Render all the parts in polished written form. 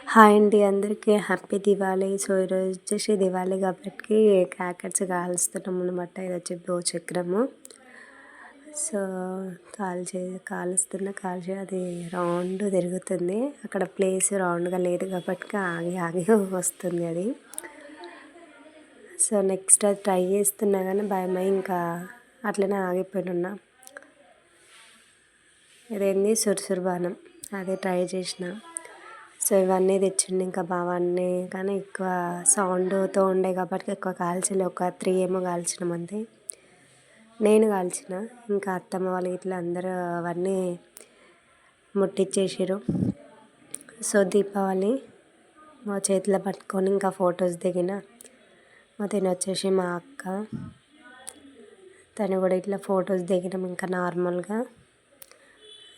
Hi అండి, అందరికీ happy Diwali. So ఈరోజు వచ్చేసి దివాళీ కాబట్టి క్రాకర్స్ కాలుస్తున్నాం అనమాట. ఇది వచ్చి భూచక్రము. సో కాల్చి అది రౌండ్ తిరుగుతుంది. అక్కడ ప్లేస్ రౌండ్గా లేదు కాబట్టి ఆగి ఆగి వస్తుంది అది. సో నెక్స్ట్ అది ట్రై చేస్తున్నా కానీ భయమై ఇంకా అట్లనే ఆగిపోయినా. ఇదేంది సురుసురు బాణం, అదే ట్రై చేసిన. సో ఇవన్నీ తెచ్చిండు ఇంకా బావన్నీ, కానీ ఎక్కువ సౌండ్తో ఉండే కాబట్టి ఎక్కువ కాల్చలే. ఒక 3 ఏమో కాల్చినాం అంతే. నేను కాల్చిన, ఇంకా అత్తమ్మ వాళ్ళు ఇట్లా అందరూ అవన్నీ ముట్టించేసారు. సో దీపావళి మా చేతిలో పట్టుకొని ఇంకా ఫొటోస్ దిగిన. తిని వచ్చేసి మా అక్క, తను కూడా ఇట్లా ఫొటోస్ దిగినాం. ఇంకా నార్మల్గా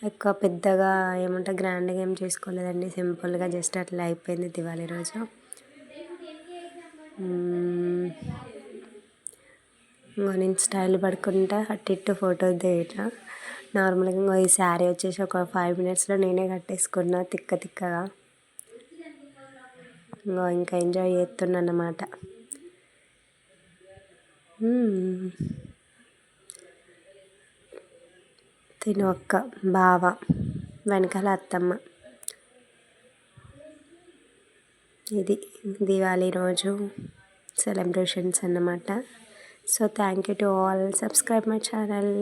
ఎక్కువ పెద్దగా ఏమంటే గ్రాండ్గా ఏం చేసుకోలేదండి, సింపుల్గా జస్ట్ అట్లా అయిపోయింది దివాళీ రోజు. నేను స్టైల్ పడుకుంటా అటు ఇటు ఫోటోస్ దిగిన. నార్మల్గా ఈ శారీ వచ్చేసి ఒక 5 మినిట్స్లో నేనే కట్టేసుకున్నా తిక్కగా. ఇంకా ఎంజాయ్ చేస్తున్నా అన్నమాట. తిను అక్క, బావ, వెనకాల అత్తమ్మ. ఇది దివాళీ రోజు సెలబ్రేషన్స్ అన్నమాట. So thank you to all. Subscribe my channel.